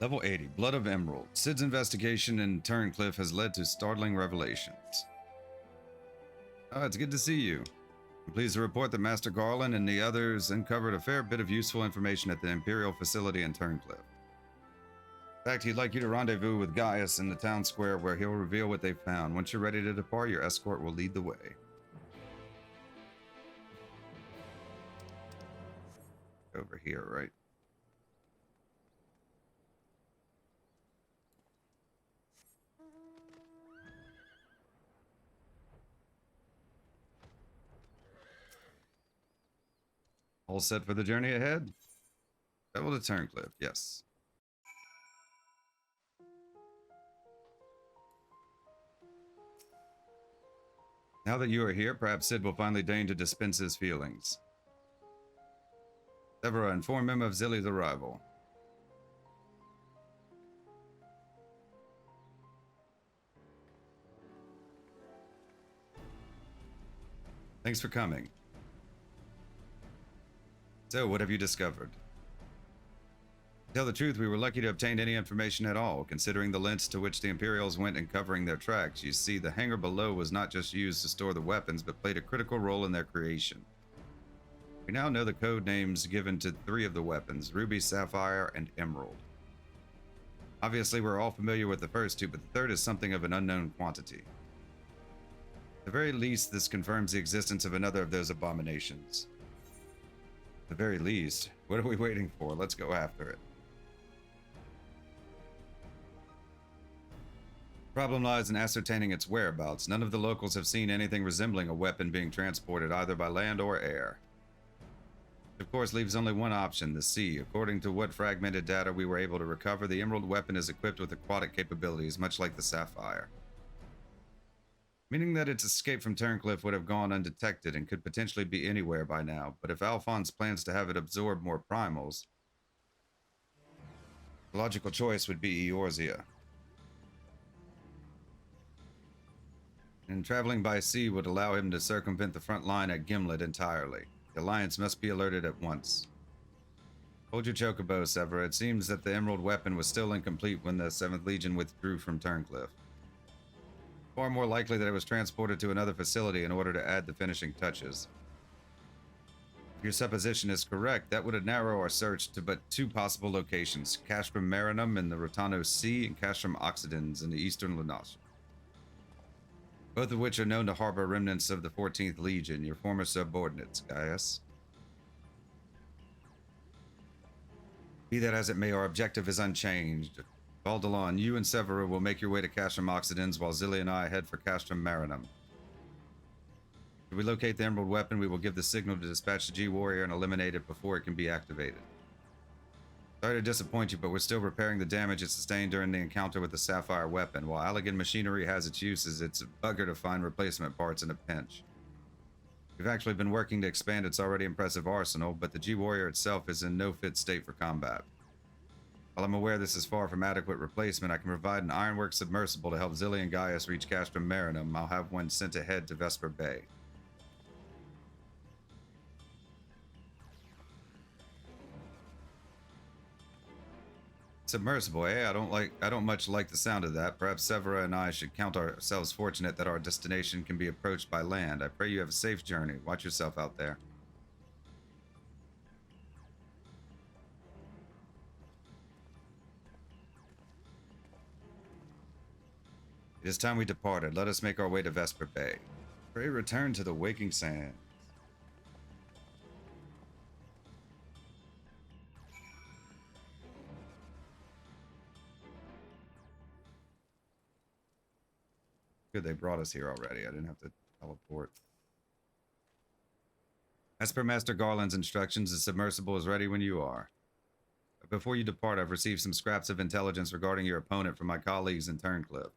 Level 80, Blood of Emerald. Sid's investigation in Turncliffe has led to startling revelations. Oh, it's good to see you. I'm pleased to report that Master Garland and the others uncovered a fair bit of useful information at the Imperial facility in Turncliffe. In fact, he'd like you to rendezvous with Gaius in the town square where he'll reveal what they've found. Once you're ready to depart, your escort will lead the way. Over here, right? All set for the journey ahead? Travel to Turncliffe, yes. Now that you are here, perhaps Sid will finally deign to dispense his feelings. Severa, inform him of Zilly's arrival. Thanks for coming. So, what have you discovered? To tell the truth, we were lucky to obtain any information at all, considering the lengths to which the Imperials went in covering their tracks. You see, the hangar below was not just used to store the weapons, but played a critical role in their creation. We now know the code names given to 3 of the weapons, Ruby, Sapphire, and Emerald. Obviously, we're all familiar with the first 2, but the third is something of an unknown quantity. At the very least, this confirms the existence of another of those abominations. At the very least, what are we waiting for? Let's go after it. The problem lies in ascertaining its whereabouts. None of the locals have seen anything resembling a weapon being transported either by land or air. Of course, leaves only one option, the sea. According to what fragmented data we were able to recover, the Emerald weapon is equipped with aquatic capabilities, much like the Sapphire. Meaning that its escape from Turncliffe would have gone undetected and could potentially be anywhere by now. But if Alphonse plans to have it absorb more primals, the logical choice would be Eorzea. And traveling by sea would allow him to circumvent the front line at Gimlet entirely. The Alliance must be alerted at once. Hold your chocobo, Severa. It seems that the Emerald weapon was still incomplete when the 7th Legion withdrew from Turncliffe. Far more likely that it was transported to another facility in order to add the finishing touches. If your supposition is correct, that would narrow our search to but 2 possible locations, Castrum Marinum in the Rotano Sea and Castrum Occidens in the eastern Lenasia. Both of which are known to harbor remnants of the 14th Legion, your former subordinates, Gaius. Be that as it may, our objective is unchanged. Valdalon, you and Severa will make your way to Castrum Occidens, while Zilly and I head for Castrum Marinum. If we locate the Emerald weapon, we will give the signal to dispatch the G-Warrior and eliminate it before it can be activated. Sorry to disappoint you, but we're still repairing the damage it sustained during the encounter with the Sapphire weapon. While Allegan machinery has its uses, it's a bugger to find replacement parts in a pinch. We've actually been working to expand its already impressive arsenal, but the G-Warrior itself is in no fit state for combat. While I'm aware this is far from adequate replacement, I can provide an Ironwork submersible to help Zilly and Gaius reach Castrum Marinum. I'll have one sent ahead to Vesper Bay. Submersible, eh? I don't much like the sound of that. Perhaps Severa and I should count ourselves fortunate that our destination can be approached by land. I pray you have a safe journey. Watch yourself out there. It is time we departed. Let us make our way to Vesper Bay. Pray return to the waking sand. Good, they brought us here already. I didn't have to teleport. As per Master Garland's instructions, the submersible is ready when you are. But before you depart, I've received some scraps of intelligence regarding your opponent from my colleagues in Turncliffe.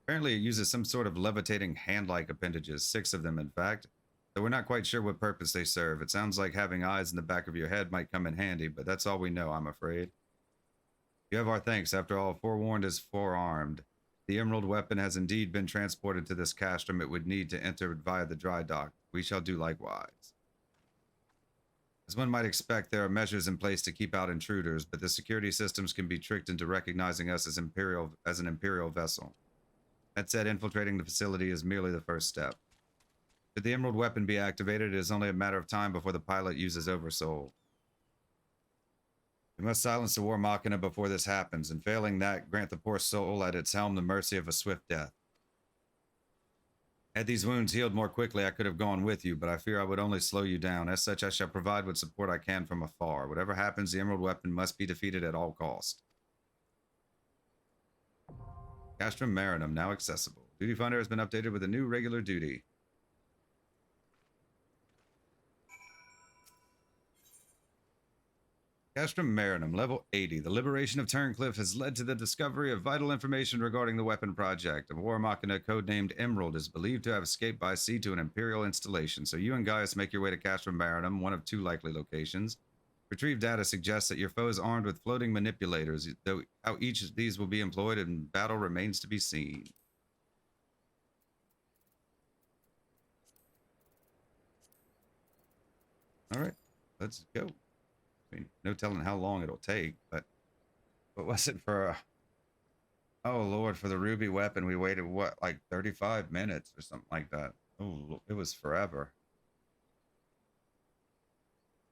Apparently it uses some sort of levitating hand-like appendages, 6 of them in fact, though we're not quite sure what purpose they serve. It sounds like having eyes in the back of your head might come in handy, but that's all we know, I'm afraid. You have our thanks. After all, forewarned is forearmed. The Emerald weapon has indeed been transported to this castrum. It would need to enter via the dry dock. We shall do likewise. As one might expect, there are measures in place to keep out intruders, but the security systems can be tricked into recognizing us as an Imperial vessel. That said, infiltrating the facility is merely the first step. Should the Emerald weapon be activated, it is only a matter of time before the pilot uses Oversoul. We must silence the War Machina before this happens, and failing that, grant the poor soul at its helm the mercy of a swift death. Had these wounds healed more quickly, I could have gone with you, but I fear I would only slow you down. As such, I shall provide what support I can from afar. Whatever happens, the Emerald weapon must be defeated at all cost. Castrum Marinum, now accessible. Duty Finder has been updated with a new regular duty. Castrum Marinum, level 80. The liberation of Turncliffe has led to the discovery of vital information regarding the weapon project. A War Machina codenamed Emerald is believed to have escaped by sea to an Imperial installation, so you and Gaius make your way to Castrum Marinum, one of two likely locations. Retrieved data suggests that your foe is armed with floating manipulators, though how each of these will be employed in battle remains to be seen. Alright, let's go. I mean, no telling how long it'll take, but what was it for oh Lord, for the ruby weapon we waited what, like 35 minutes or something like that. Oh, it was forever.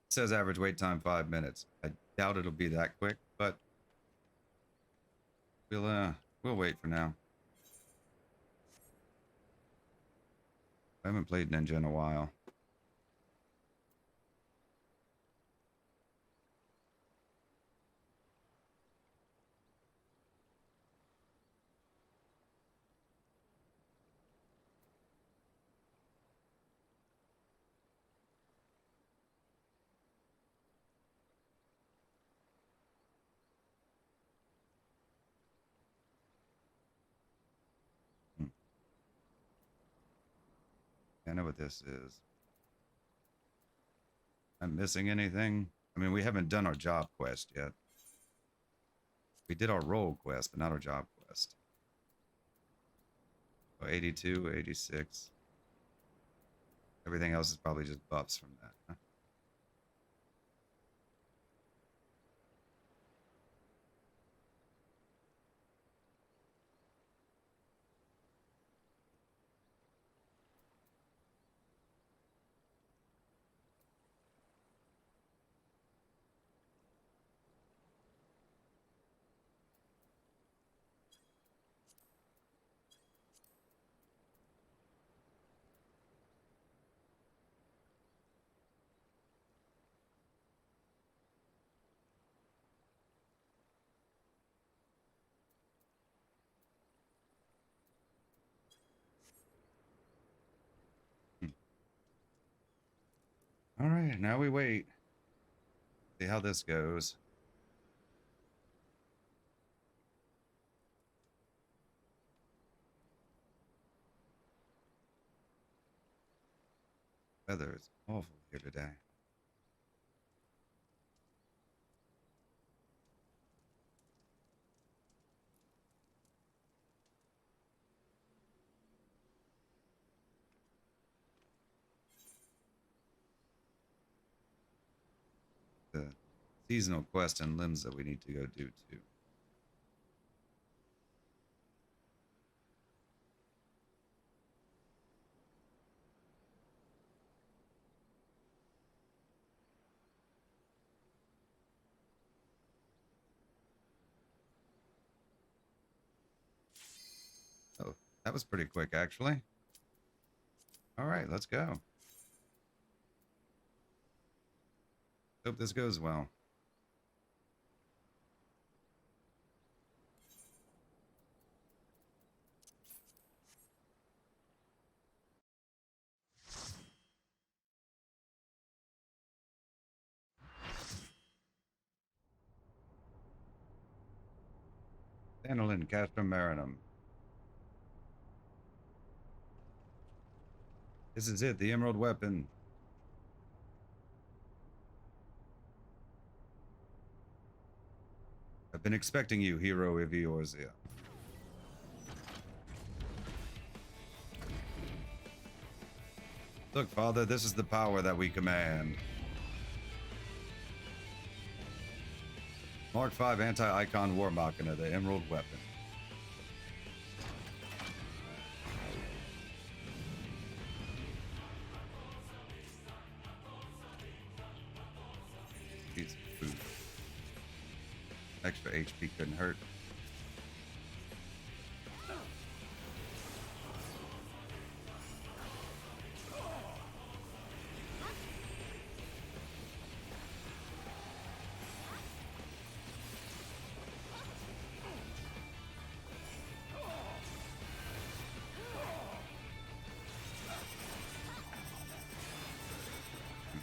It says average wait time 5 minutes. I doubt it'll be that quick, but we'll wait for now. I haven't played Ninja in a while. I know what this is. I'm missing anything? I mean, we haven't done our job quest yet. We did our role quest, but not our job quest. Oh, 82, 86. Everything else is probably just buffs from that, huh? All right, now we wait. See how this goes. Weather is awful here today. The seasonal quest and limbs that we need to go do too. Oh, that was pretty quick, actually. All right, let's go. Hope this goes well. Anilin, Castrum Marinum. This is it, the Emerald Weapon. I've been expecting you, hero of Eorzea. Look, Father, this is the power that we command. Mark 5 anti-icon war machina, the emerald weapon. Piece of food. Extra HP couldn't hurt.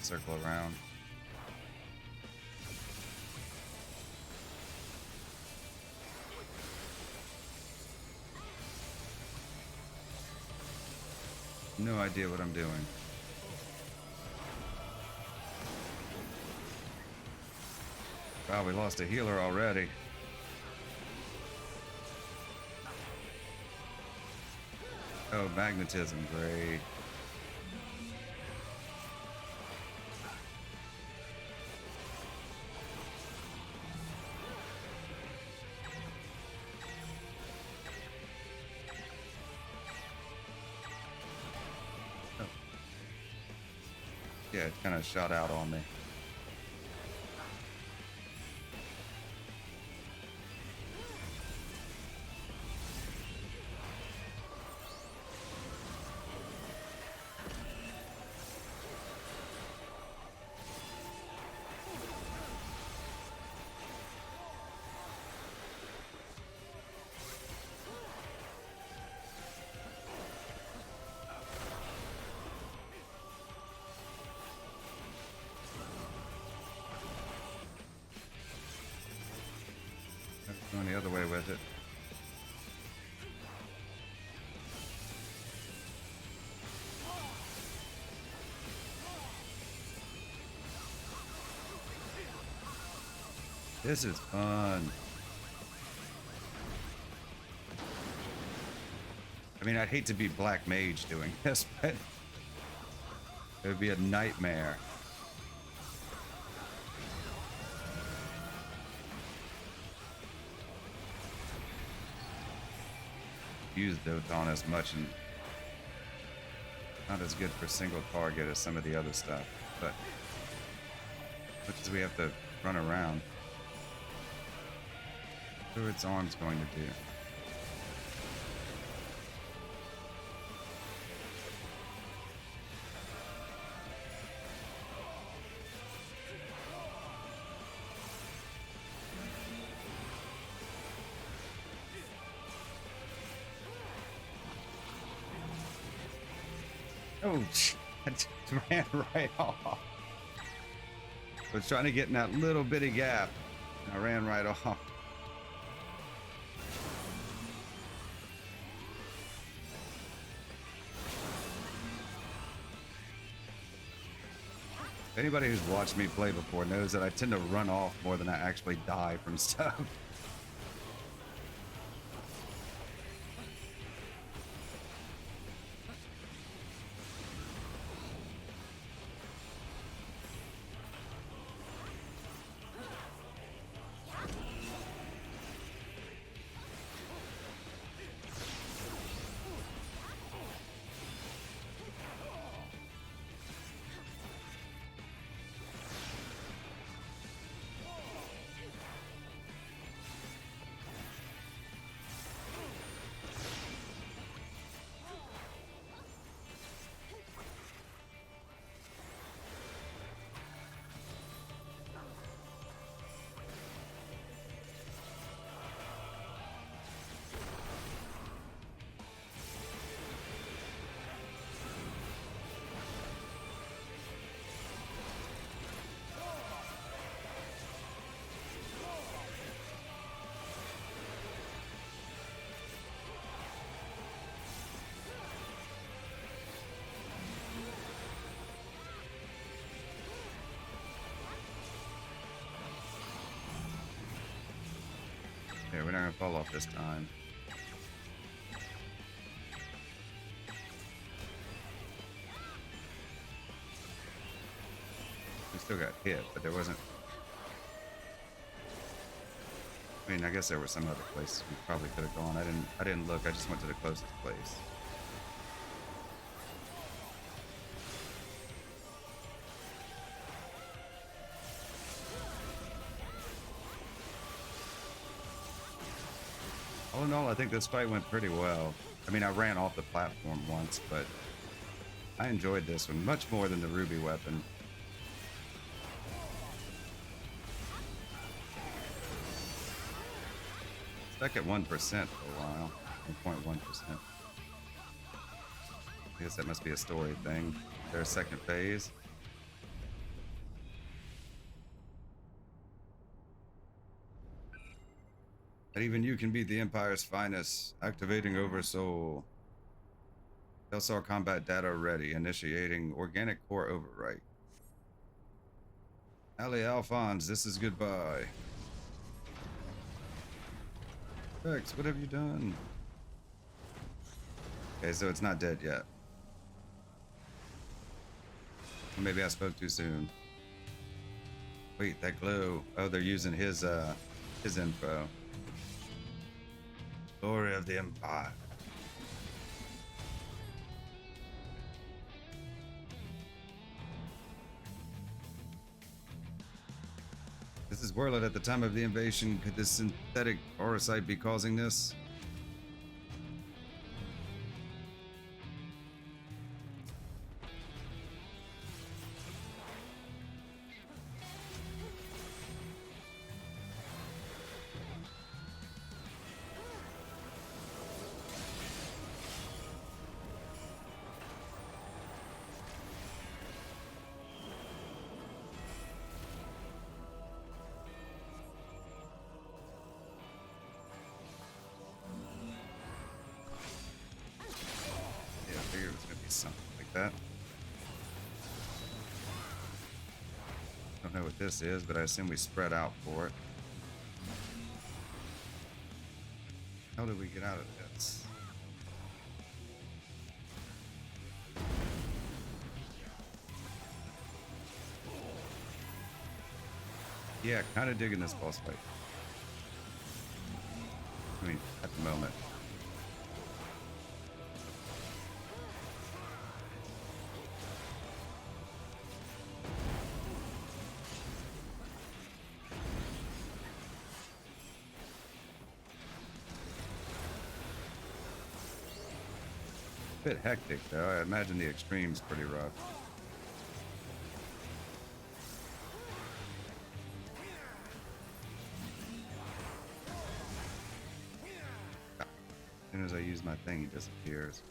Circle around. No idea what I'm doing. Wow, we lost a healer already. Oh, magnetism, great. Yeah, it kind of shot out on me. Going the other way with it. This is fun. I mean, I'd hate to be Black Mage doing this, but it would be a nightmare. Use Doton as much and not as good for single target as some of the other stuff, but much as we have to run around. What are its arms going to do? Oh, I just ran right off. I was trying to get in that little bitty gap. I ran right off. Anybody who's watched me play before knows that I tend to run off more than I actually die from stuff. Yeah, we're not gonna fall off this time. We still got hit, but there wasn't I mean, I guess there were some other places we probably could have gone. I didn't look. I just went to the closest place. All in all, I think this fight went pretty well. I mean, I ran off the platform once, but I enjoyed this one much more than the ruby weapon. Stuck at 1% for a while. 1.1%. I guess that must be a story thing. Their second phase. That even you can beat the Empire's finest. Activating Oversoul. Telstar combat data ready. Initiating organic core overwrite. Ali Alphonse, this is goodbye. Rex, what have you done? Okay, so it's not dead yet. Maybe I spoke too soon. Wait, that glow. Oh, they're using his info. Glory of the Empire. This is Werlyt at the time of the invasion. Could this synthetic parasite be causing this? Something like that. Don't know what this is, but I assume we spread out for it. How do we get out of this? Yeah, kind of digging this boss fight. I mean, at the moment. Bit hectic though. I imagine the extreme's pretty rough. As soon as I use my thing, he disappears.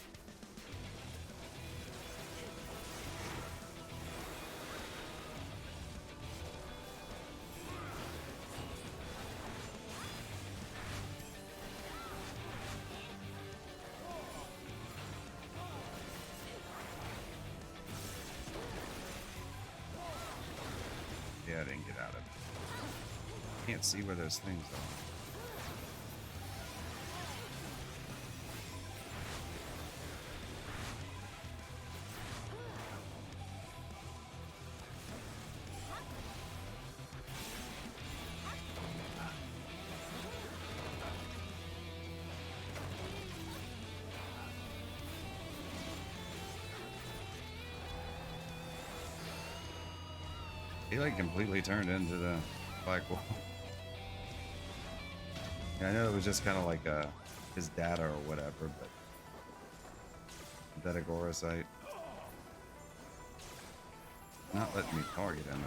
Yeah, I didn't get out of it. Can't see where those things are. He like completely turned into the black wolf. Yeah, I know it was just kind of like his data or whatever, but synthetic aurosite. Not letting me target him.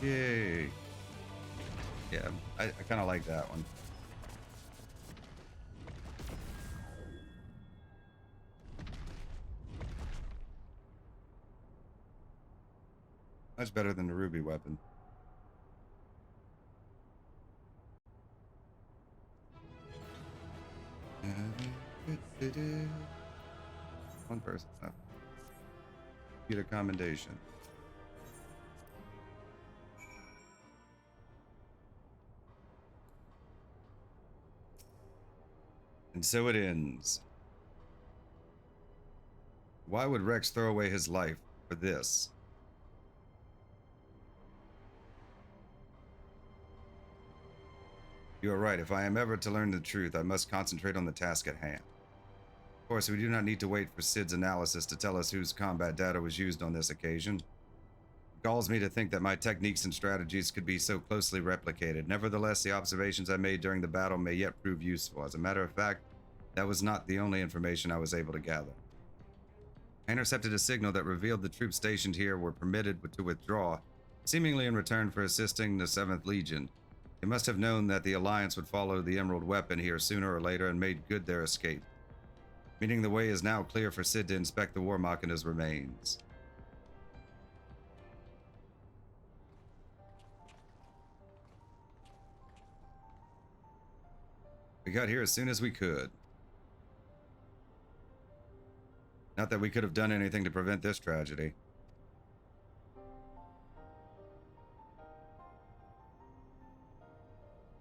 Yay. Yeah, I kind of like that one. Much better than the ruby weapon. One person. Oh. Get a commendation. And so it ends. Why would Rex throw away his life for this? You are right. If I am ever to learn the truth, I must concentrate on the task at hand. Of course, we do not need to wait for Sid's analysis to tell us whose combat data was used on this occasion. It galls me to think that my techniques and strategies could be so closely replicated. Nevertheless, the observations I made during the battle may yet prove useful. As a matter of fact, that was not the only information I was able to gather. I intercepted a signal that revealed the troops stationed here were permitted to withdraw, seemingly in return for assisting the 7th Legion. They must have known that the Alliance would follow the Emerald Weapon here sooner or later and made good their escape. Meaning the way is now clear for Sid to inspect the War Machina's remains. We got here as soon as we could. Not that we could have done anything to prevent this tragedy.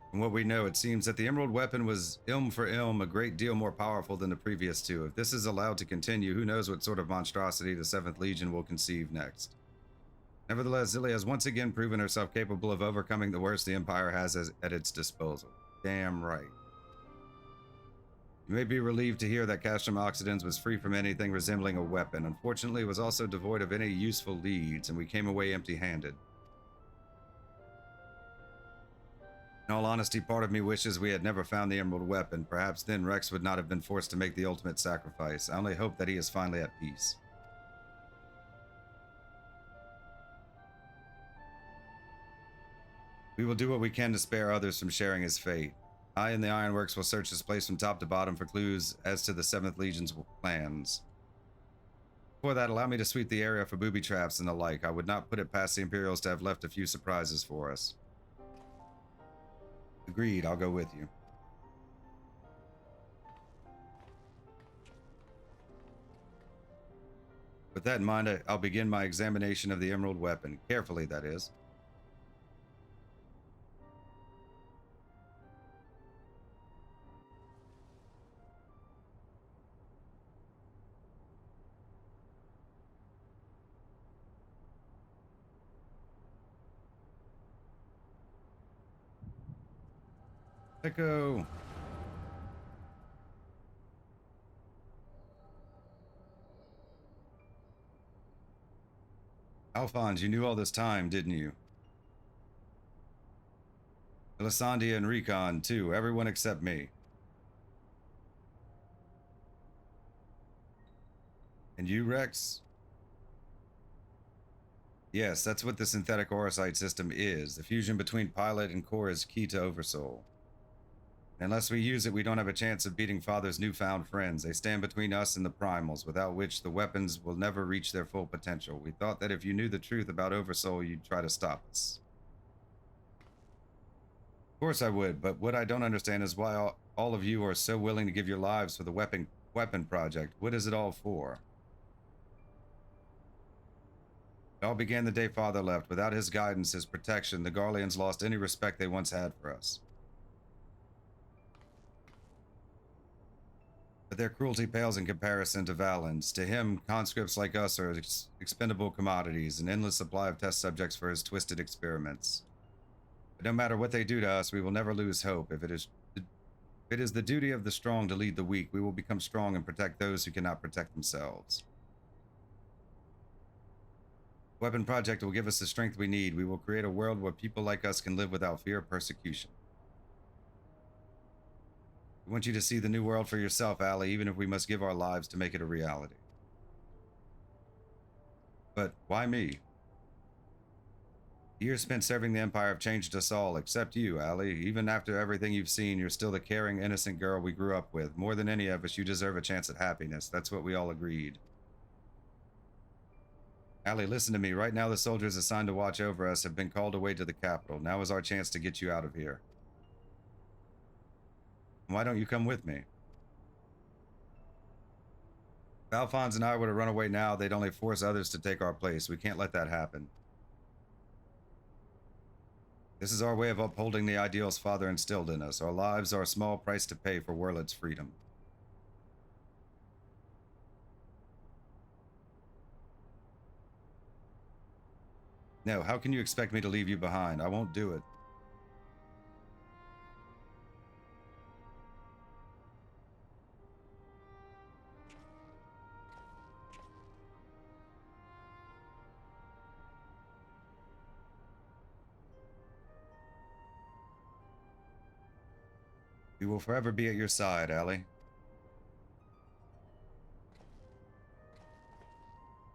From what we know, it seems that the Emerald Weapon was ilm for ilm a great deal more powerful than the previous two. If this is allowed to continue, who knows what sort of monstrosity the 7th Legion will conceive next. Nevertheless, Zillia has once again proven herself capable of overcoming the worst the Empire has at its disposal. Damn right. You may be relieved to hear that Castrum Oxidens was free from anything resembling a weapon. Unfortunately, it was also devoid of any useful leads, and we came away empty-handed. In all honesty, part of me wishes we had never found the Emerald Weapon. Perhaps then Rex would not have been forced to make the ultimate sacrifice. I only hope that he is finally at peace. We will do what we can to spare others from sharing his fate. I and the Ironworks will search this place from top to bottom for clues as to the 7th Legion's plans. Before that, allow me to sweep the area for booby traps and the like. I would not put it past the Imperials to have left a few surprises for us. Agreed, I'll go with you. With that in mind, I'll begin my examination of the Emerald Weapon. Carefully, that is. Echo. Alphonse, you knew all this time, didn't you? Elisandria and Recon, too. Everyone except me. And you, Rex? Yes, that's what the synthetic orocyte system is. The fusion between pilot and core is key to Oversoul. Unless we use it, we don't have a chance of beating Father's newfound friends. They stand between us and the primals, without which the weapons will never reach their full potential. We thought that if you knew the truth about Oversoul, you'd try to stop us. Of course I would, but what I don't understand is why all of you are so willing to give your lives for the weapon project. What is it all for? It all began the day Father left. Without his guidance, his protection, the Garleans lost any respect they once had for us. But their cruelty pales in comparison to Valen's. To him, conscripts like us are expendable commodities, an endless supply of test subjects for his twisted experiments. But no matter what they do to us, we will never lose hope. If it is the duty of the strong to lead the weak, we will become strong and protect those who cannot protect themselves. The Weapon Project will give us the strength we need. We will create a world where people like us can live without fear of persecution. We want you to see the new world for yourself, Allie, even if we must give our lives to make it a reality. But why me? The years spent serving the Empire have changed us all, except you, Allie. Even after everything you've seen, you're still the caring, innocent girl we grew up with. More than any of us, you deserve a chance at happiness. That's what we all agreed. Allie, listen to me. Right now, the soldiers assigned to watch over us have been called away to the capital. Now is our chance to get you out of here. Why don't you come with me? If Alphonse and I were to run away now, they'd only force others to take our place. We can't let that happen. This is our way of upholding the ideals Father instilled in us. Our lives are a small price to pay for Werlyt's freedom. No, how can you expect me to leave you behind? I won't do it. We will forever be at your side, Allie.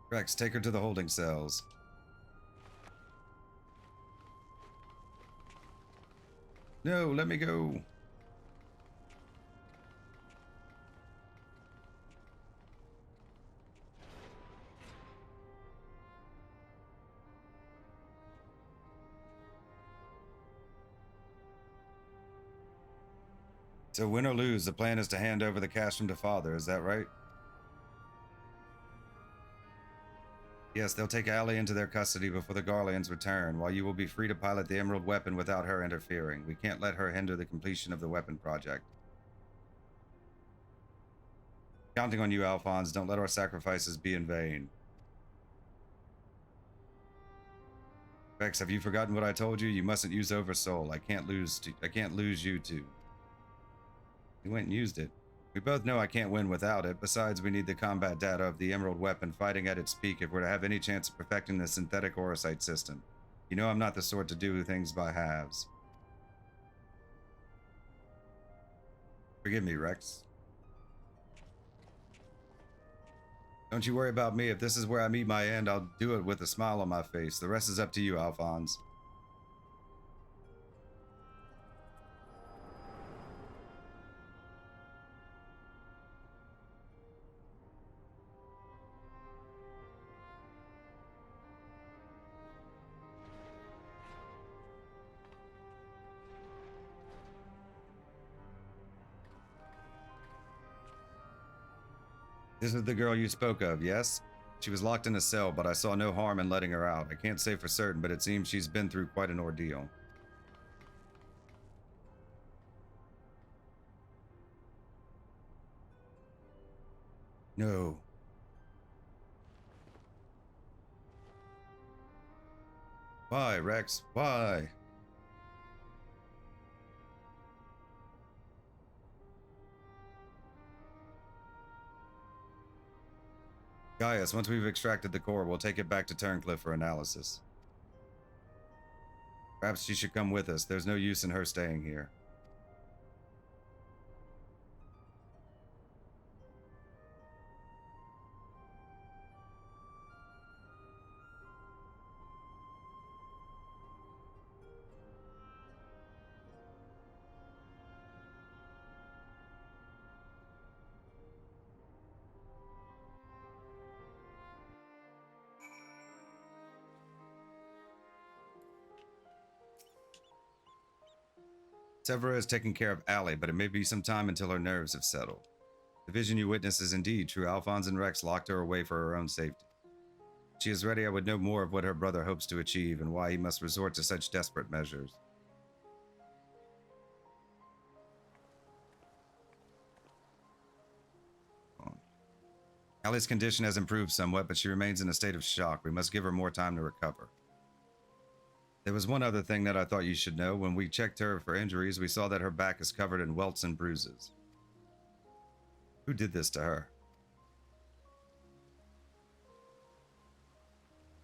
Rex, take her to the holding cells. No, let me go. So win or lose, the plan is to hand over the castrum to Father, is that right? Yes, they'll take Allie into their custody before the Garleans return, while you will be free to pilot the Emerald weapon without her interfering. We can't let her hinder the completion of the weapon project. Counting on you, Alphonse. Don't let our sacrifices be in vain. Rex, have you forgotten what I told you? You mustn't use Oversoul. I can't lose you two. He went and used it. We both know I can't win without it. Besides, we need the combat data of the Emerald weapon fighting at its peak if we're to have any chance of perfecting the synthetic Orosite system. You know I'm not the sort to do things by halves. Forgive me, Rex. Don't you worry about me. If this is where I meet my end, I'll do it with a smile on my face. The rest is up to you, Alphonse. This is the girl you spoke of, yes? She was locked in a cell, but I saw no harm in letting her out. I can't say for certain, but it seems she's been through quite an ordeal. No. Why, Rex? Why? Gaius, once we've extracted the core, we'll take it back to Turncliffe for analysis. Perhaps she should come with us. There's no use in her staying here. Severa is taking care of Allie, but it may be some time until her nerves have settled. The vision you witness is indeed true. Alphonse and Rex locked her away for her own safety. If she is ready, I would know more of what her brother hopes to achieve and why he must resort to such desperate measures. Allie's condition has improved somewhat, but she remains in a state of shock. We must give her more time to recover. There was one other thing that I thought you should know. When we checked her for injuries, we saw that her back is covered in welts and bruises. Who did this to her?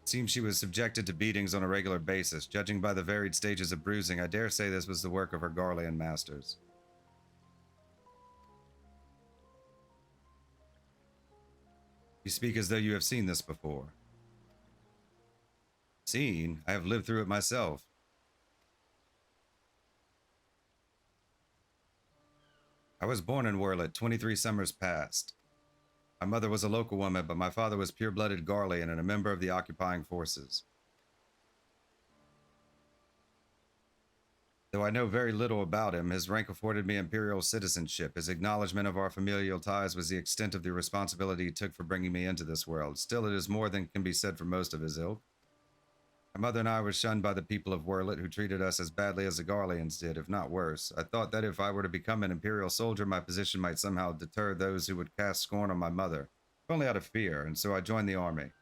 It seems she was subjected to beatings on a regular basis. Judging by the varied stages of bruising, I dare say this was the work of her Garlean masters. You speak as though you have seen this before. Seen? I have lived through it myself. I was born in Werlyt 23 summers past. My mother was a local woman, but my father was pure-blooded Garlean and a member of the occupying forces. Though I know very little about him, his rank afforded me imperial citizenship. His acknowledgement of our familial ties was the extent of the responsibility he took for bringing me into this world. Still, it is more than can be said for most of his ilk. My mother and I were shunned by the people of Werlyt, who treated us as badly as the Garleans did, if not worse. I thought that if I were to become an imperial soldier, my position might somehow deter those who would cast scorn on my mother, if only out of fear, and so I joined the army.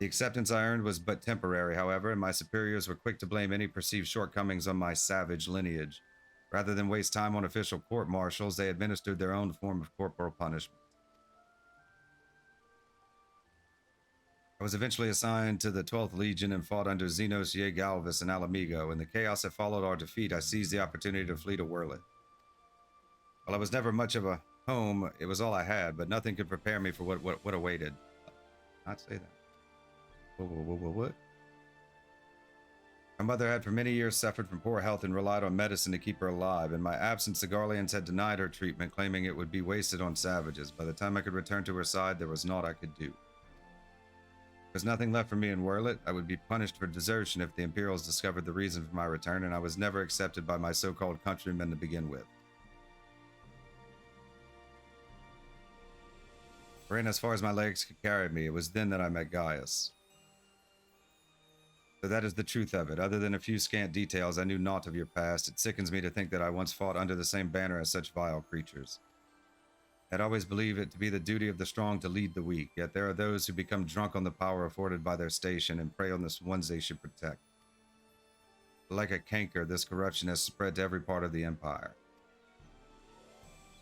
The acceptance I earned was but temporary, however, and my superiors were quick to blame any perceived shortcomings on my savage lineage. Rather than waste time on official court-martials, they administered their own form of corporal punishment. I was eventually assigned to the 12th Legion and fought under Xenos Galvis and Alamigo. In the chaos that followed our defeat, I seized the opportunity to flee to Werlyt. While I was never much of a home, it was all I had, but nothing could prepare me for what awaited. Not say that. What? My mother had for many years suffered from poor health and relied on medicine to keep her alive. In my absence, the Garleans had denied her treatment, claiming it would be wasted on savages. By the time I could return to her side, there was naught I could do. There was nothing left for me in Werlyt. I would be punished for desertion if the Imperials discovered the reason for my return, and I was never accepted by my so-called countrymen to begin with. I ran as far as my legs could carry me. It was then that I met Gaius. So that is the truth of it. Other than a few scant details, I knew naught of your past. It sickens me to think that I once fought under the same banner as such vile creatures. I'd always believed it to be the duty of the strong to lead the weak, yet there are those who become drunk on the power afforded by their station and prey on the ones they should protect. Like a canker, this corruption has spread to every part of the Empire.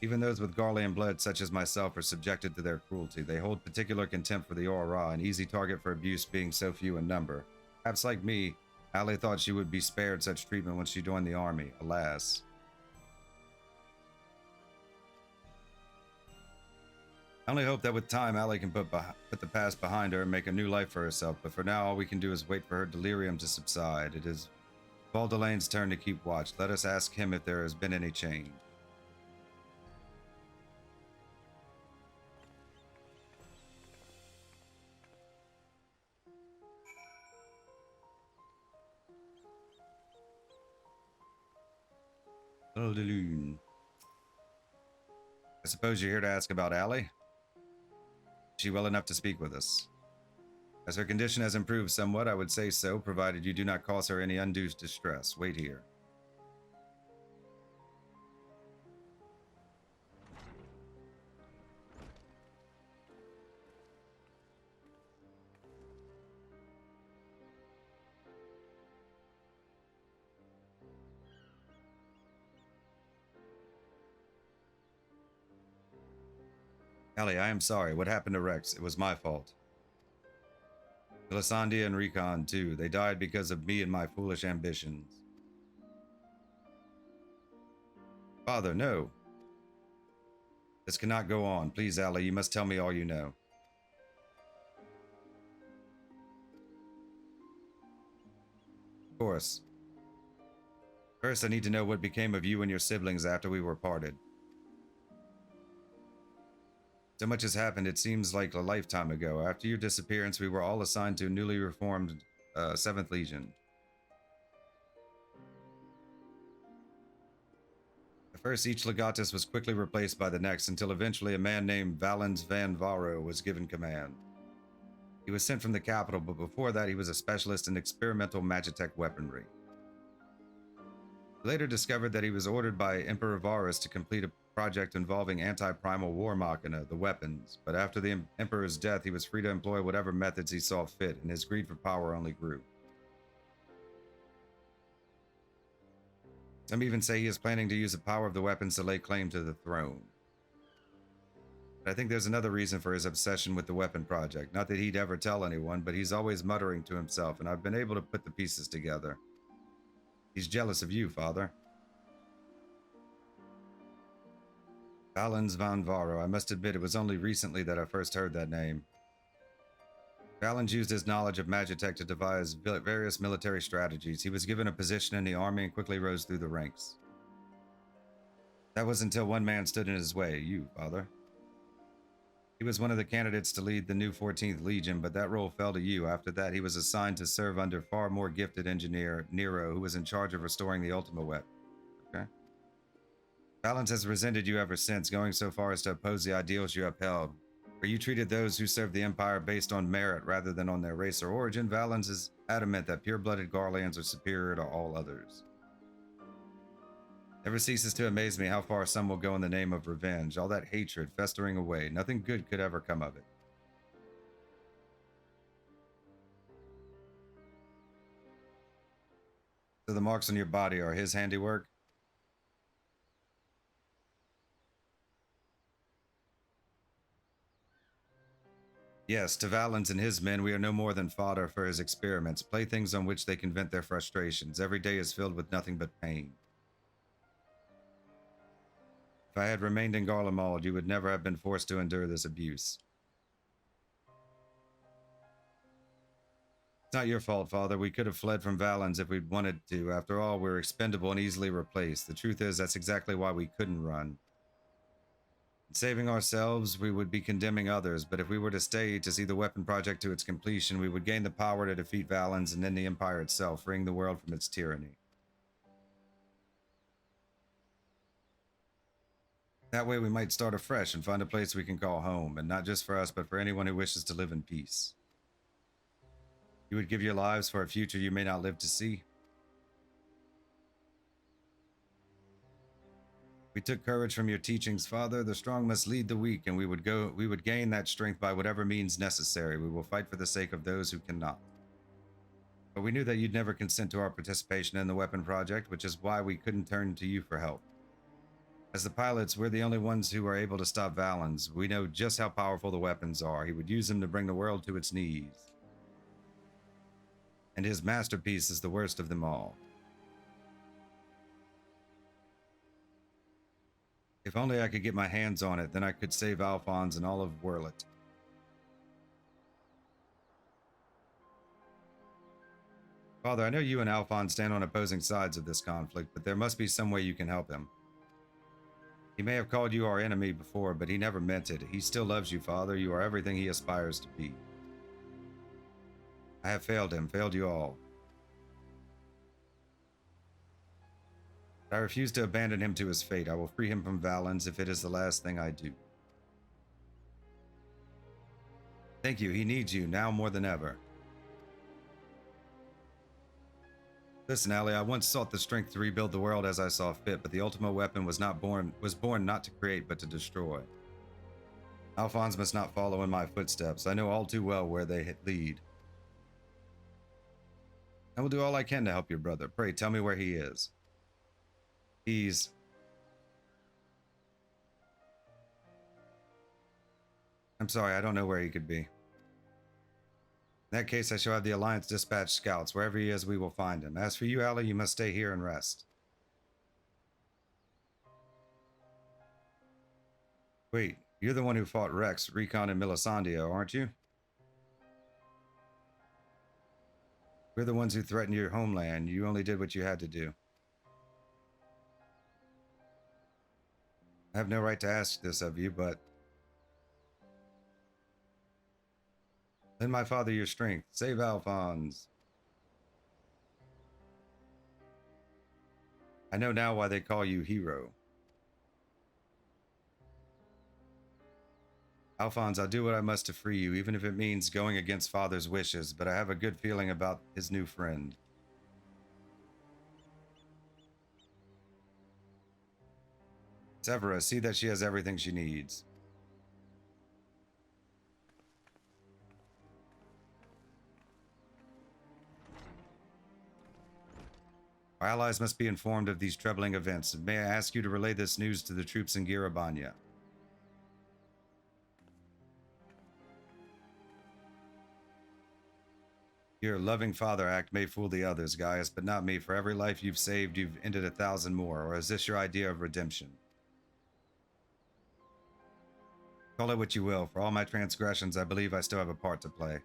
Even those with Garlean blood, such as myself, are subjected to their cruelty. They hold particular contempt for the Aura, an easy target for abuse being so few in number. Perhaps like me, Allie thought she would be spared such treatment when she joined the army. Alas. I only hope that with time, Allie can put the past behind her and make a new life for herself, but for now, all we can do is wait for her delirium to subside. It is Valdelane's turn to keep watch. Let us ask him if there has been any change. Valdelaine. I suppose you're here to ask about Allie? Is she well enough to speak with us? As her condition has improved somewhat, I would say so, provided you do not cause her any undue distress. Wait here. Allie, I am sorry. What happened to Rex? It was my fault. Melisandre and Recon, too. They died because of me and my foolish ambitions. Father, no. This cannot go on. Please, Allie, you must tell me all you know. Of course. First, I need to know what became of you and your siblings after we were parted. So much has happened, it seems like a lifetime ago. After your disappearance, we were all assigned to a newly reformed 7th Legion. At first, each legatus was quickly replaced by the next, until eventually a man named Valens van Varro was given command. He was sent from the capital, but before that he was a specialist in experimental magitech weaponry. He later discovered that he was ordered by Emperor Varus to complete a project involving anti-primal war machina, the weapons, but after the Emperor's death he was free to employ whatever methods he saw fit, and his greed for power only grew. Some even say he is planning to use the power of the weapons to lay claim to the throne. But I think there's another reason for his obsession with the weapon project. Not that he'd ever tell anyone, but he's always muttering to himself, and I've been able to put the pieces together. He's jealous of you, Father. Valens van Varro. I must admit it was only recently that I first heard that name. Valens used his knowledge of magitech to devise various military strategies. He was given a position in the army and quickly rose through the ranks. That was until one man stood in his way, you, Father. He was one of the candidates to lead the new 14th Legion, but that role fell to you. After that, he was assigned to serve under far more gifted engineer Nero, who was in charge of restoring the Ultima Weapon. Okay. Valens has resented you ever since, going so far as to oppose the ideals you upheld. Where you treated those who served the Empire based on merit rather than on their race or origin, Valens is adamant that pure-blooded Garleans are superior to all others. Never ceases to amaze me how far some will go in the name of revenge, all that hatred festering away. Nothing good could ever come of it. So the marks on your body are his handiwork? Yes, to Valens and his men, we are no more than fodder for his experiments, playthings on which they can vent their frustrations. Every day is filled with nothing but pain. If I had remained in Garlemald, you would never have been forced to endure this abuse. It's not your fault, Father. We could have fled from Valens if we'd wanted to. After all, we're expendable and easily replaced. The truth is, that's exactly why we couldn't run. In saving ourselves, we would be condemning others, but if we were to stay to see the weapon project to its completion, we would gain the power to defeat Valens and then the Empire itself, freeing the world from its tyranny. That way we might start afresh and find a place we can call home, and not just for us, but for anyone who wishes to live in peace. You would give your lives for a future you may not live to see. We took courage from your teachings, Father. The strong must lead the weak, and we would gain that strength by whatever means necessary. We will fight for the sake of those who cannot. But we knew that you'd never consent to our participation in the weapon project, which is why we couldn't turn to you for help. As the pilots, we're the only ones who are able to stop Valens. We know just how powerful the weapons are. He would use them to bring the world to its knees. And his masterpiece is the worst of them all. If only I could get my hands on it, then I could save Alphonse and all of Werlyt. Father, I know you and Alphonse stand on opposing sides of this conflict, but there must be some way you can help him. He may have called you our enemy before, but he never meant it. He still loves you, Father. You are everything he aspires to be. I have failed him, failed you all. I refuse to abandon him to his fate. I will free him from Valens if it is the last thing I do. Thank you. He needs you now more than ever. Listen, Allie, I once sought the strength to rebuild the world as I saw fit, but the Ultima Weapon was born not to create, but to destroy. Alphonse must not follow in my footsteps. I know all too well where they lead. I will do all I can to help your brother. Pray, tell me where he is. I'm sorry, I don't know where he could be. In that case, I shall have the Alliance dispatch scouts. Wherever he is, we will find him. As for you, Allie, you must stay here and rest. Wait, you're the one who fought Rex, Recon, and Milisandio, aren't you? We're the ones who threatened your homeland. You only did what you had to do. I have no right to ask this of you, but lend my father your strength. Save Alphonse. I know now why they call you hero. Alphonse, I'll do what I must to free you, even if it means going against father's wishes, but I have a good feeling about his new friend. Severa, see that she has everything she needs. Our allies must be informed of these troubling events. May I ask you to relay this news to the troops in Girabanya? Your loving father act may fool the others, Gaius, but not me. For every life you've saved, you've ended 1,000 more. Or is this your idea of redemption? Call it what you will. For all my transgressions, I believe I still have a part to play.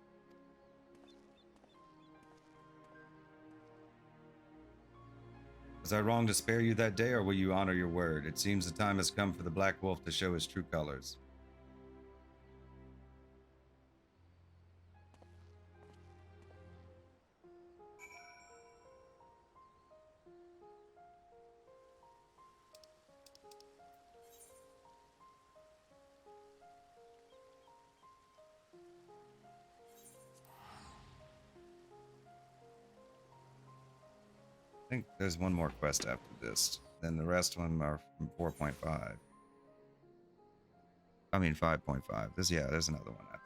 Was I wrong to spare you that day, or will you honor your word? It seems the time has come for the Black Wolf to show his true colors. I think there's one more quest after this. Then the rest of them are from 4.5. I mean 5.5. There's another one after this.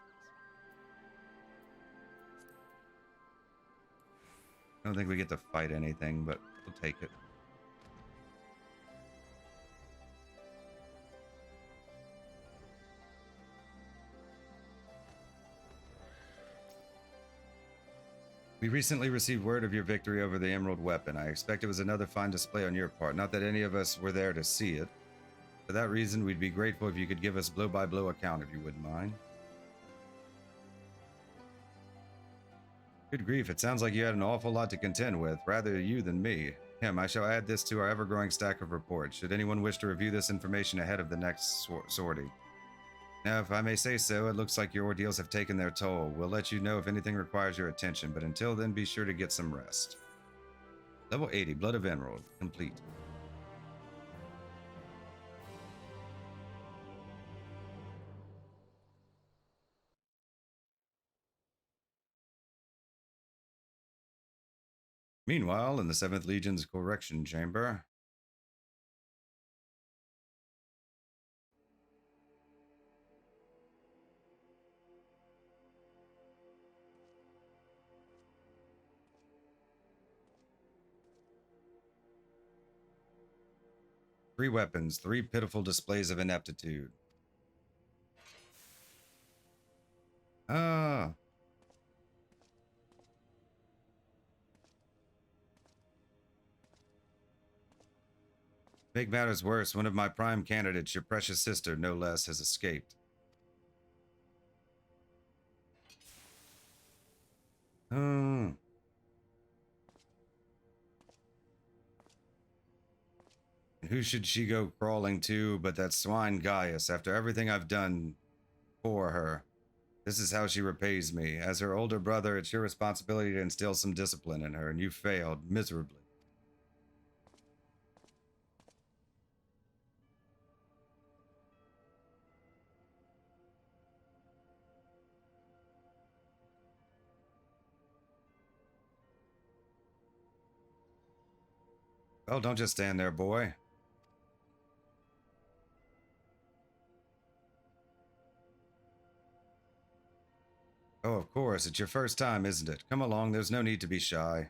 I don't think we get to fight anything, but we'll take it. We recently received word of your victory over the Emerald Weapon. I expect it was another fine display on your part. Not that any of us were there to see it. For that reason, we'd be grateful if you could give us blow-by-blow account, if you wouldn't mind. Good grief, it sounds like you had an awful lot to contend with, rather you than me. I shall add this to our ever-growing stack of reports, should anyone wish to review this information ahead of the next sortie. Now, if I may say so, it looks like your ordeals have taken their toll. We'll let you know if anything requires your attention, but until then, be sure to get some rest. Level 80, Blood of Emerald, complete. Meanwhile, in the 7th Legion's correction chamber, three weapons, three pitiful displays of ineptitude. Ah. Make matters worse, one of my prime candidates, your precious sister, no less, has escaped. Oh. Who should she go crawling to but that swine Gaius, after everything I've done for her? This is how she repays me. As her older brother, it's your responsibility to instill some discipline in her, and you failed miserably. Well, don't just stand there, boy. Oh, of course, it's your first time, isn't it? Come along, there's no need to be shy.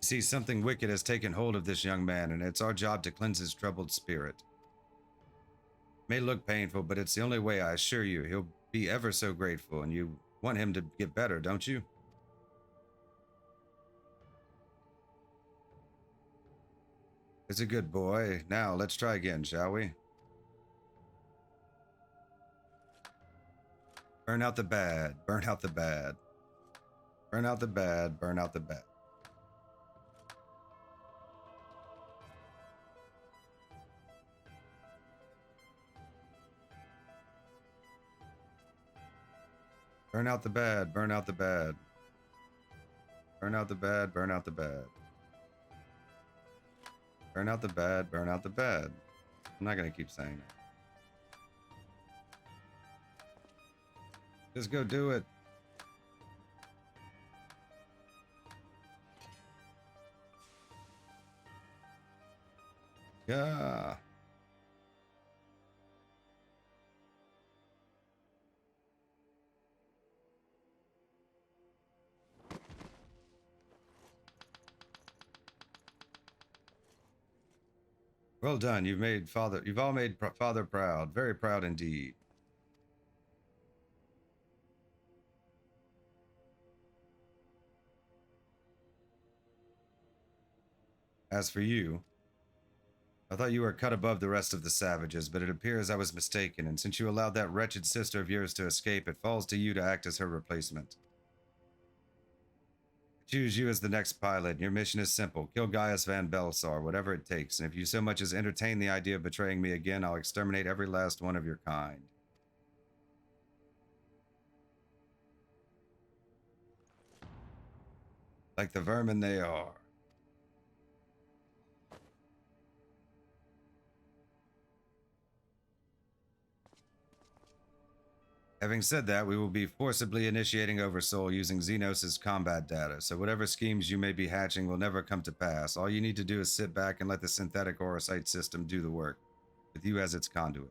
See, something wicked has taken hold of this young man, and it's our job to cleanse his troubled spirit. It may look painful, but it's the only way, I assure you. He'll be ever so grateful, and you want him to get better, don't you? It's a good boy. Now, let's try again, shall we? Burn out the bad. Burn out the bad. Burn out the bad. Burn out the bad. Burn out the bad. Burn out the bad. Burn out the bad. Burn out the bad. Burn out the bad. Burn out the bad. I'm not going to keep saying it. Just go do it. Yeah. Well done. You've all made Father proud. Very proud indeed. As for you, I thought you were cut above the rest of the savages, but it appears I was mistaken, and since you allowed that wretched sister of yours to escape, it falls to you to act as her replacement. I choose you as the next pilot, and your mission is simple. Kill Gaius Van Belsar, whatever it takes, and if you so much as entertain the idea of betraying me again, I'll exterminate every last one of your kind. Like the vermin they are. Having said that, we will be forcibly initiating Oversoul using Xenos' combat data, so whatever schemes you may be hatching will never come to pass. All you need to do is sit back and let the synthetic Orocyte system do the work, with you as its conduit.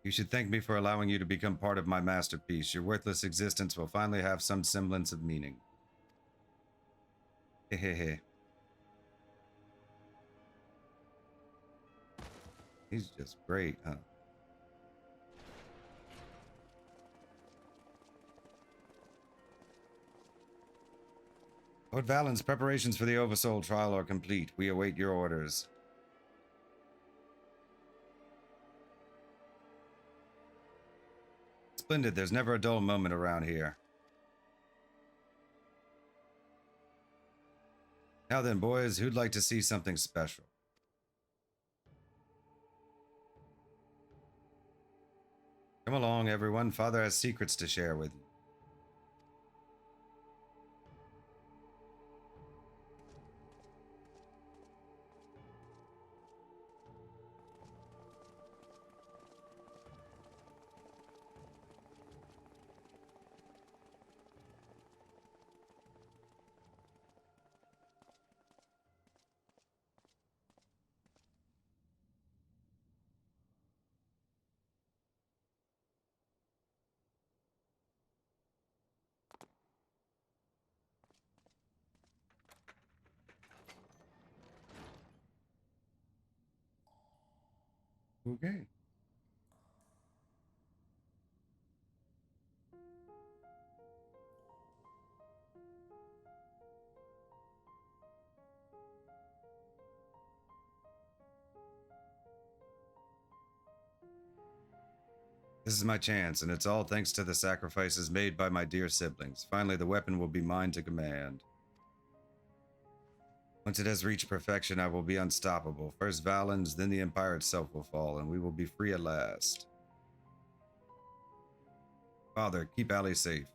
You should thank me for allowing you to become part of my masterpiece. Your worthless existence will finally have some semblance of meaning. Hehehe. He's just great, huh? Lord Valen's preparations for the Oversoul trial are complete. We await your orders. Splendid. There's never a dull moment around here. Now then, boys, who'd like to see something special? Come along, everyone. Father has secrets to share with you. Okay. This is my chance, and it's all thanks to the sacrifices made by my dear siblings. Finally, the weapon will be mine to command. Once it has reached perfection, I will be unstoppable. First Valens, then the Empire itself will fall, and we will be free at last. Father, keep Allie safe.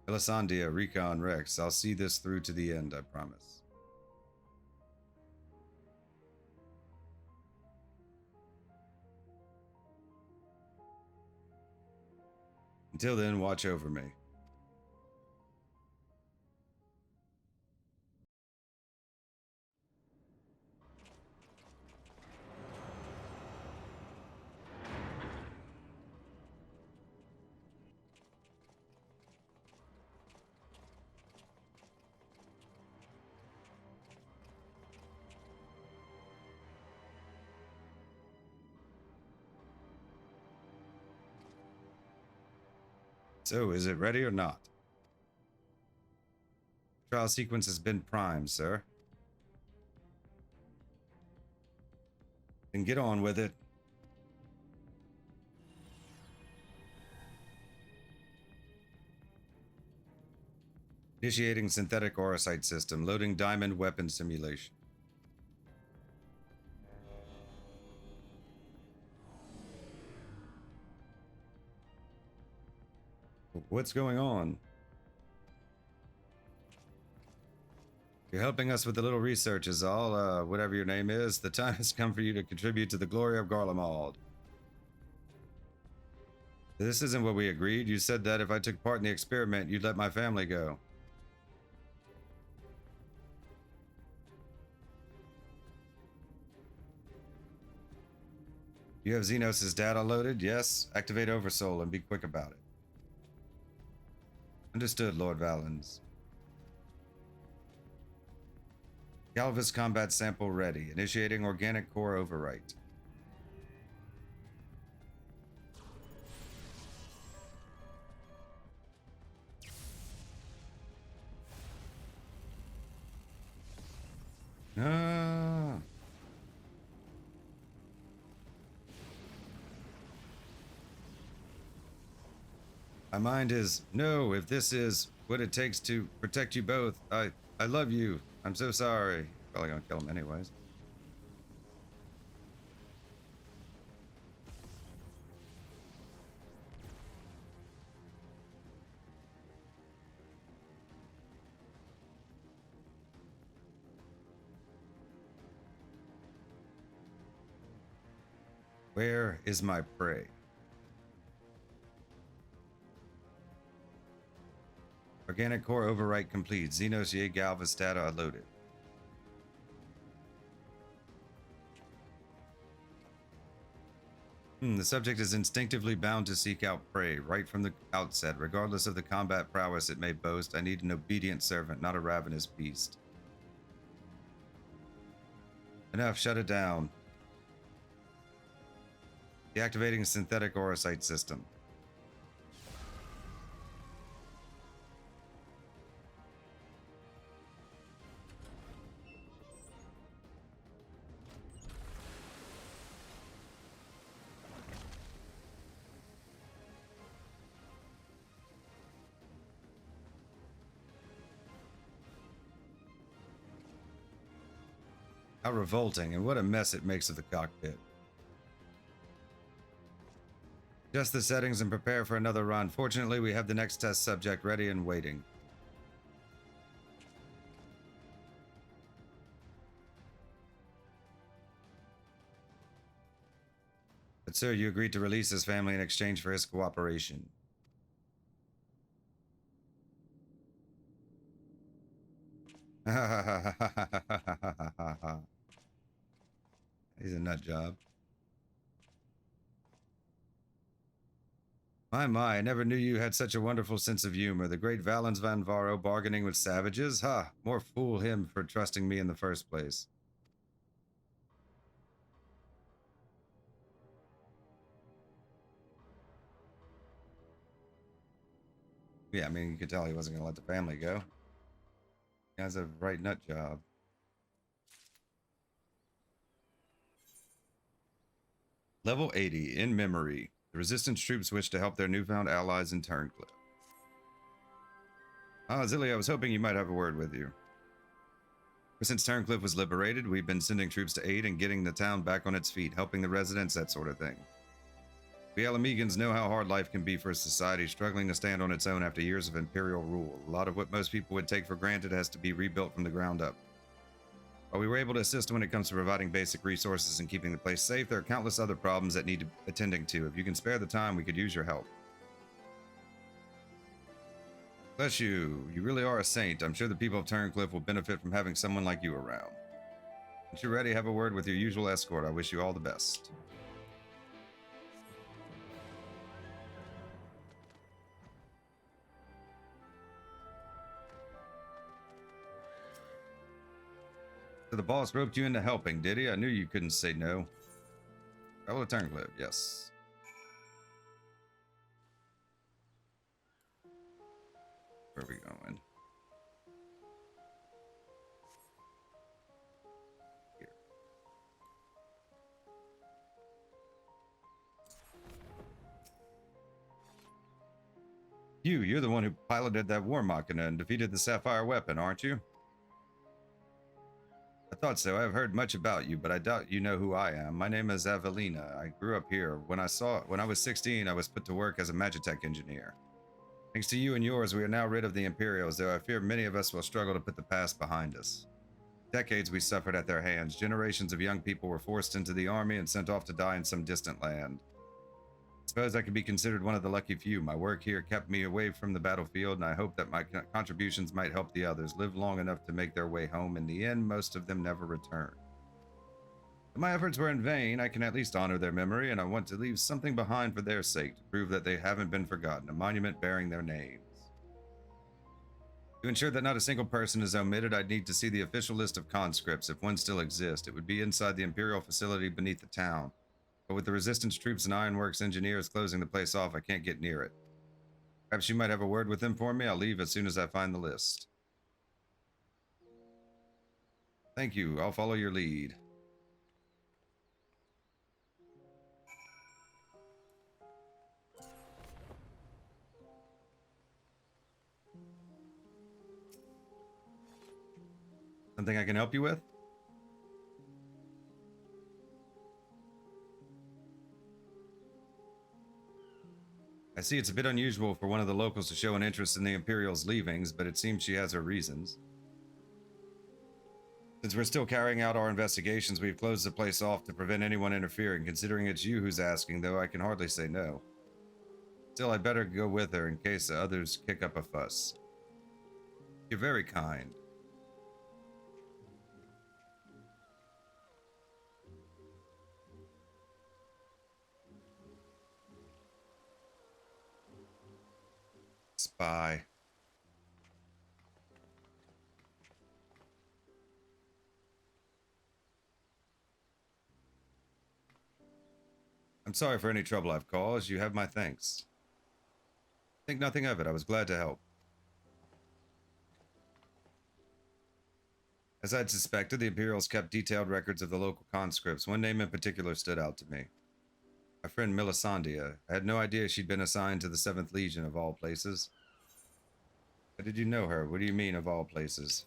Elisandria, Recon, Rex, I'll see this through to the end, I promise. Until then, watch over me. So, is it ready or not? Trial sequence has been primed, sir. Then get on with it. Initiating synthetic Orocyte system. Loading diamond weapon simulation. What's going on? You're helping us with the little research is all, whatever your name is. The time has come for you to contribute to the glory of Garlemald. This isn't what we agreed. You said that if I took part in the experiment, you'd let my family go. You have Xenos' data loaded? Yes. Activate Oversoul and be quick about it. Understood, Lord Valens. Galvus combat sample ready. Initiating organic core overwrite. No. My mind is, no, if this is what it takes to protect you both, I love you. I'm so sorry. Probably gonna kill him anyways. Where is my prey? Organic core overwrite complete. Xenos Ye Galvus data loaded. The subject is instinctively bound to seek out prey right from the outset, regardless of the combat prowess it may boast. I need an obedient servant, not a ravenous beast. Enough, shut it down. Deactivating synthetic orocyte system. How revolting, and what a mess it makes of the cockpit. Adjust the settings and prepare for another run. Fortunately, we have the next test subject ready and waiting. But sir, you agreed to release his family in exchange for his cooperation. He's a nut job. My, I never knew you had such a wonderful sense of humor. The great Valens Van Varo bargaining with savages? Ha! More fool him for trusting me in the first place. Yeah, I mean, you could tell he wasn't going to let the family go. He has a right nut job. Level 80, in memory. The resistance troops wish to help their newfound allies in Turncliffe. Zilly, I was hoping you might have a word with you. Since Turncliffe was liberated, we've been sending troops to aid and getting the town back on its feet, helping the residents, that sort of thing. We Alamegans know how hard life can be for a society struggling to stand on its own after years of imperial rule. A lot of what most people would take for granted has to be rebuilt from the ground up. While we were able to assist when it comes to providing basic resources and keeping the place safe, there are countless other problems that need attending to. If you can spare the time, we could use your help. Bless you. You really are a saint. I'm sure the people of Turncliffe will benefit from having someone like you around. Once you're ready, have a word with your usual escort. I wish you all the best. So the boss roped you into helping, did he? I knew you couldn't say no. Fellow Turncliffe, yes. Where are we going? Here. You're the one who piloted that war machina and defeated the Sapphire weapon, aren't you? I thought so. I have heard much about you, but I doubt you know who I am. My name is Avelina. I grew up here. When I was 16, I was put to work as a Magitech engineer. Thanks to you and yours, we are now rid of the Imperials, though I fear many of us will struggle to put the past behind us. Decades we suffered at their hands. Generations of young people were forced into the army and sent off to die in some distant land. I suppose I could be considered one of the lucky few. My work here kept me away from the battlefield, and I hope that my contributions might help the others live long enough to make their way home. In the end, most of them never returned. If my efforts were in vain, I can at least honor their memory, and I want to leave something behind for their sake to prove that they haven't been forgotten, a monument bearing their names. To ensure that not a single person is omitted, I'd need to see the official list of conscripts, if one still exists. It would be inside the Imperial facility beneath the town. But with the Resistance troops and Ironworks engineers closing the place off, I can't get near it. Perhaps you might have a word with them for me. I'll leave as soon as I find the list. Thank you. I'll follow your lead. Something I can help you with? I see it's a bit unusual for one of the locals to show an interest in the Imperial's leavings, but it seems she has her reasons. Since we're still carrying out our investigations, we've closed the place off to prevent anyone interfering. Considering it's you who's asking, though, I can hardly say no. Still, I'd better go with her in case the others kick up a fuss. You're very kind. Spy. I'm sorry for any trouble I've caused. You have my thanks. Think nothing of it. I was glad to help. As I'd suspected, the Imperials kept detailed records of the local conscripts. One name in particular stood out to me. My friend Melisandre. I had no idea she'd been assigned to the 7th Legion, of all places. How did you know her? What do you mean, of all places?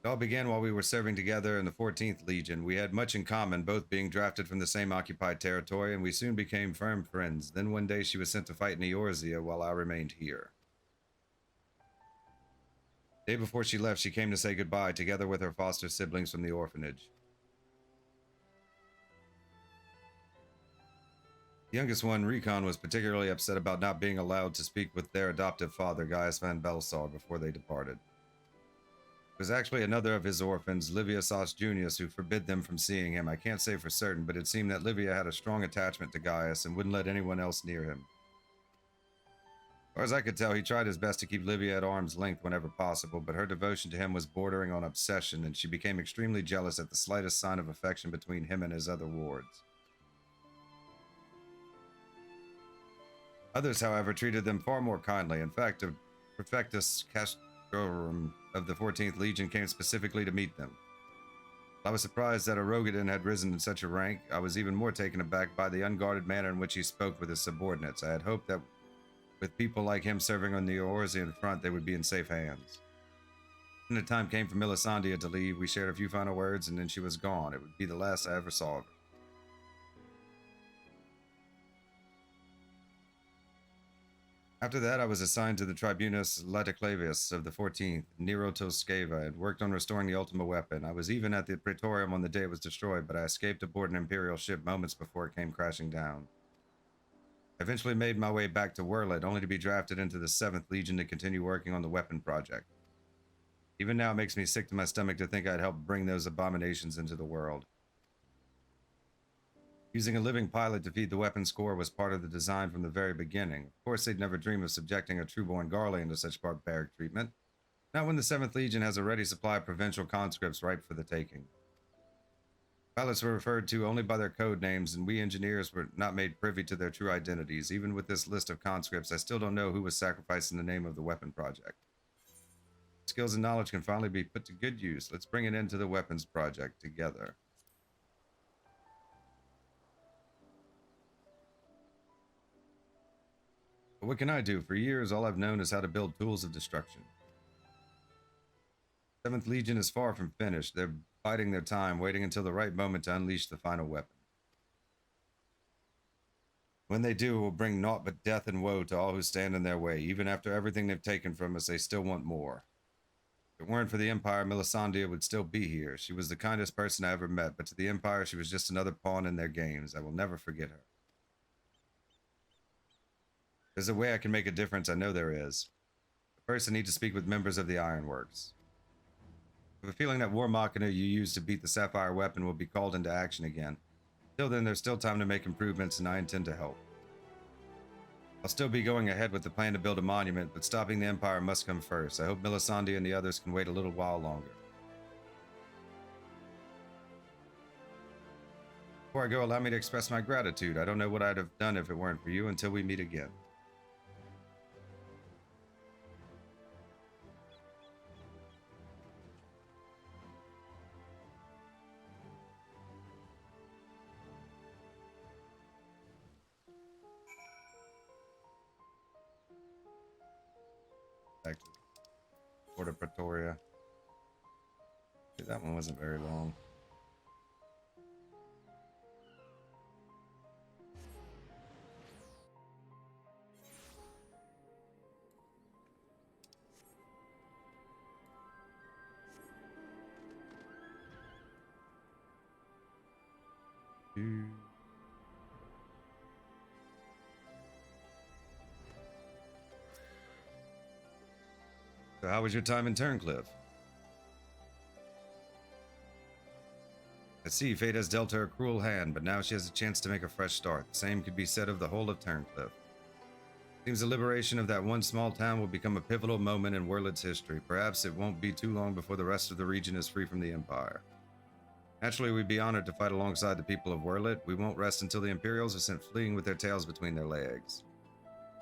It all began while we were serving together in the 14th Legion. We had much in common, both being drafted from the same occupied territory, and we soon became firm friends. Then one day she was sent to fight in Eorzea while I remained here. The day before she left, she came to say goodbye, together with her foster siblings from the orphanage. The youngest one, Recon, was particularly upset about not being allowed to speak with their adoptive father, Gaius van Belsar, before they departed. It was actually another of his orphans, Livia Sas Junius, who forbid them from seeing him. I can't say for certain, but it seemed that Livia had a strong attachment to Gaius and wouldn't let anyone else near him. As far as I could tell, he tried his best to keep Livia at arm's length whenever possible, but her devotion to him was bordering on obsession, and she became extremely jealous at the slightest sign of affection between him and his other wards. Others, however, treated them far more kindly. In fact, a Prefectus Castrorum of the 14th Legion came specifically to meet them. I was surprised that a Rogadin had risen in such a rank. I was even more taken aback by the unguarded manner in which he spoke with his subordinates. I had hoped that with people like him serving on the Eorzean front, they would be in safe hands. When the time came for Melisandre to leave, we shared a few final words, and then she was gone. It would be the last I ever saw of her. After that, I was assigned to the Tribunus Laticlavius of the 14th, Nero Toscava, and worked on restoring the Ultima weapon. I was even at the Praetorium on the day it was destroyed, but I escaped aboard an Imperial ship moments before it came crashing down. I eventually made my way back to Werlyt, only to be drafted into the 7th Legion to continue working on the weapon project. Even now, it makes me sick to my stomach to think I'd helped bring those abominations into the world. Using a living pilot to feed the weapons core was part of the design from the very beginning. Of course, they'd never dream of subjecting a trueborn Garlean to such barbaric treatment. Not when the 7th Legion has a ready supply of provincial conscripts ripe for the taking. Pilots were referred to only by their code names, and we engineers were not made privy to their true identities. Even with this list of conscripts, I still don't know who was sacrificed in the name of the weapon project. Skills and knowledge can finally be put to good use. Let's bring an end to the weapons project together. But what can I do? For years, all I've known is how to build tools of destruction. 7th Legion is far from finished. They're biding their time, waiting until the right moment to unleash the final weapon. When they do, it will bring naught but death and woe to all who stand in their way. Even after everything they've taken from us, they still want more. If it weren't for the Empire, Melisandre would still be here. She was the kindest person I ever met, but to the Empire, she was just another pawn in their games. I will never forget her. There's a way I can make a difference, I know there is. But first, I need to speak with members of the Ironworks. I have a feeling that War Machina you used to beat the Sapphire weapon will be called into action again. Until then, there's still time to make improvements, and I intend to help. I'll still be going ahead with the plan to build a monument, but stopping the Empire must come first. I hope Melisandre and the others can wait a little while longer. Before I go, allow me to express my gratitude. I don't know what I'd have done if it weren't for you until we meet again. Port of Pretoria. That one wasn't very long. So how was your time in Turncliffe? I see fate has dealt her a cruel hand, but now she has a chance to make a fresh start. The same could be said of the whole of Turncliffe. Seems the liberation of that one small town will become a pivotal moment in Werlyt's history. Perhaps it won't be too long before the rest of the region is free from the Empire. Naturally, we'd be honored to fight alongside the people of Werlyt. We won't rest until the Imperials are sent fleeing with their tails between their legs.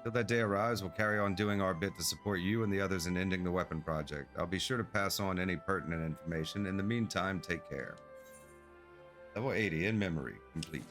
Till that day arrives, we'll carry on doing our bit to support you and the others in ending the weapon project. I'll be sure to pass on any pertinent information. In the meantime, take care. Level 80 in memory complete.